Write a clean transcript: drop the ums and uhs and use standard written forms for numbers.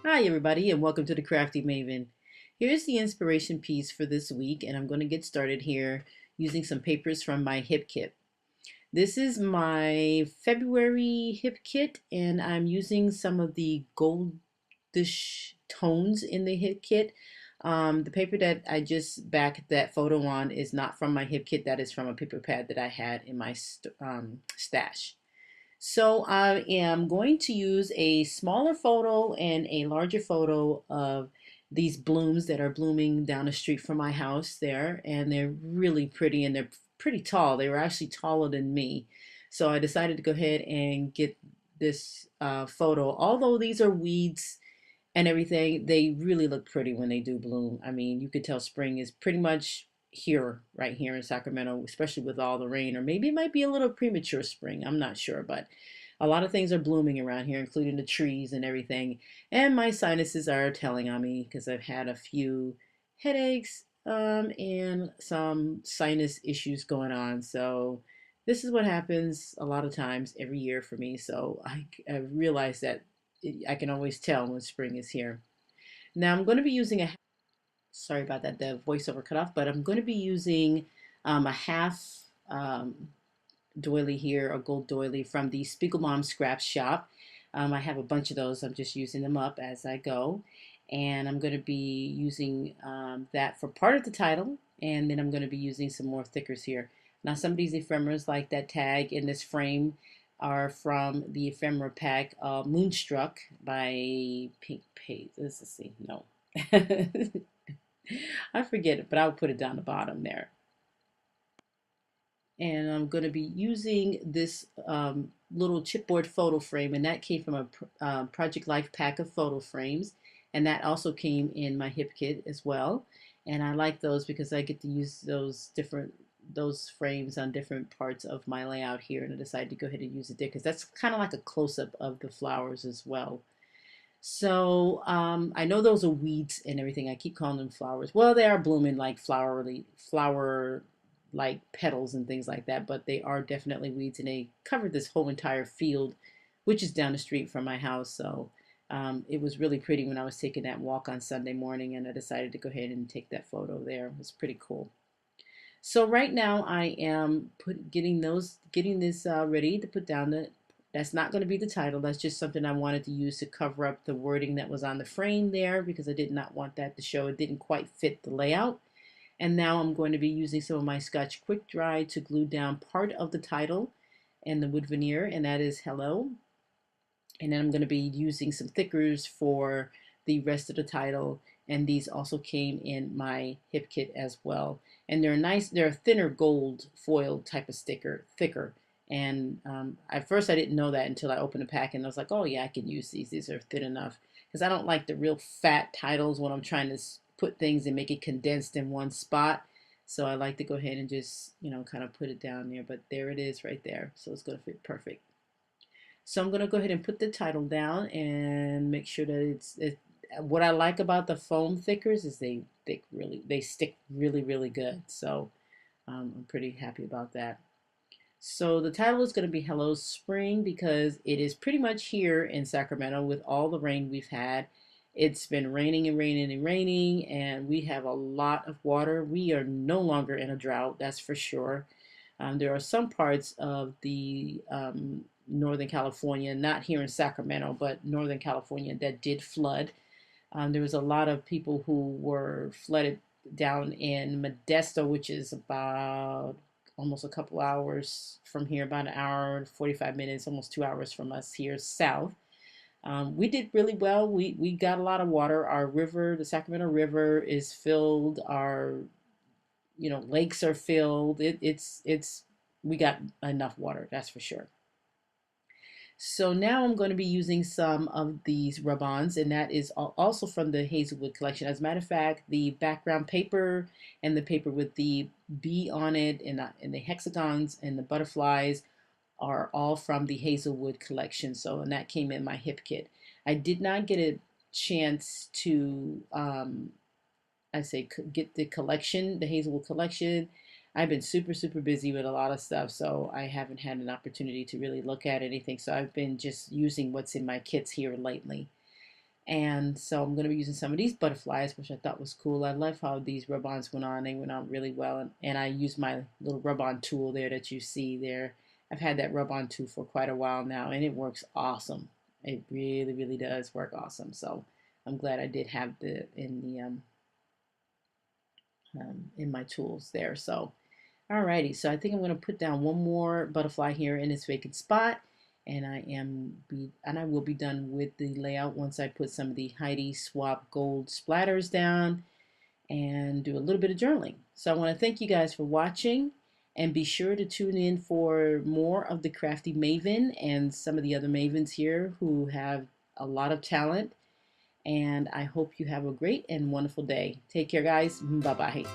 Hi, everybody, and welcome to the Crafty Maven. Here's the inspiration piece for this week, and I'm going to get started here using some papers from my hip kit. This is my February hip kit, and I'm using some of the goldish tones in the hip kit. The paper that I just backed that photo on is not from my hip kit. That is from a paper pad that I had in my stash. So I am going to use a smaller photo and a larger photo of these blooms that are blooming down the street from my house there, and they're really pretty and they're pretty tall. They were actually taller than me. So I decided to go ahead and get this photo. Although these are weeds and everything, they really look pretty when they do bloom. I mean, you could tell spring is pretty much here, right here in Sacramento, especially with all the rain, or maybe it might be a little premature spring. I'm not sure, but a lot of things are blooming around here, including the trees and everything. And my sinuses are telling on me because I've had a few headaches and some sinus issues going on. So this is what happens a lot of times every year for me. So I realize that I can always tell when spring is here. Now I'm going to be using sorry about that, the voiceover cut off, but I'm going to be using a half doily here, a gold doily from the Spiegelbaum Scrap Shop. I have a bunch of those. I'm just using them up as I go. And I'm going to be using that for part of the title. And then I'm going to be using some more thickers here. Now, some of these ephemeras, like that tag in this frame, are from the ephemera pack Moonstruck by Pink Page. Let's see. No. I forget it, but I'll put it down the bottom there. And I'm going to be using this little chipboard photo frame, and that came from a Project Life pack of photo frames, and that also came in my hip kit as well. And I like those because I get to use those frames on different parts of my layout here, and I decided to go ahead and use it there because that's kind of like a close-up of the flowers as well. So I know those are weeds and everything. I keep calling them flowers. Well, they are blooming like flower like petals and things like that, but they are definitely weeds, and they covered this whole entire field, which is down the street from my house. So it was really pretty when I was taking that walk on Sunday morning, and I decided to go ahead and take that photo there. It was pretty cool. So right now I am getting this ready to put down the. That's not going to be the title. That's just something I wanted to use to cover up the wording that was on the frame there because I did not want that to show. It didn't quite fit the layout. And now I'm going to be using some of my Scotch Quick Dry to glue down part of the title and the wood veneer, and that is hello. And then I'm going to be using some thickers for the rest of the title, and these also came in my hip kit as well. And they're a thinner gold foil type of sticker, thicker. And at first I didn't know that until I opened the pack, and I was like, oh yeah, I can use these. These are thin enough because I don't like the real fat titles when I'm trying to put things and make it condensed in one spot. So I like to go ahead and just, kind of put it down there. But there it is right there. So it's going to fit perfect. So I'm going to go ahead and put the title down and make sure that what I like about the foam thickers is they stick really, really good. So I'm pretty happy about that. So the title is going to be Hello Spring because it is pretty much here in Sacramento with all the rain we've had. It's been raining and raining and raining, and we have a lot of water. We are no longer in a drought, that's for sure. There are some parts of the Northern California, not here in Sacramento, but Northern California, that did flood. There was a lot of people who were flooded down in Modesto, which is about almost a couple hours from here, about an hour and 45 minutes, almost 2 hours from us here south. We did really well. We got a lot of water. Our river, the Sacramento River, is filled. Our lakes are filled. It's we got enough water, that's for sure. So now I'm going to be using some of these rub-ons, and that is also from the Hazelwood collection. As a matter of fact, the background paper and the paper with the bee on it and the hexagons and the butterflies are all from the Hazelwood collection. So, and that came in my hip kit. I did not get a chance to I say get the collection, the Hazelwood collection. I've been super, super busy with a lot of stuff, so I haven't had an opportunity to really look at anything. So I've been just using what's in my kits here lately. And so I'm going to be using some of these butterflies, which I thought was cool. I love how these rub-ons went on. They went on really well. And I used my little rub-on tool there that you see there. I've had that rub-on tool for quite a while now, and it works awesome. It really, really does work awesome. So I'm glad I did have the in my tools there. So alrighty, so I think I'm going to put down one more butterfly here in this vacant spot, and I will be done with the layout once I put some of the Heidi Swap gold splatters down and do a little bit of journaling. So I want to thank you guys for watching, and be sure to tune in for more of the Crafty Maven and some of the other Mavens here who have a lot of talent. And I hope you have a great and wonderful day. Take care, guys. Bye bye.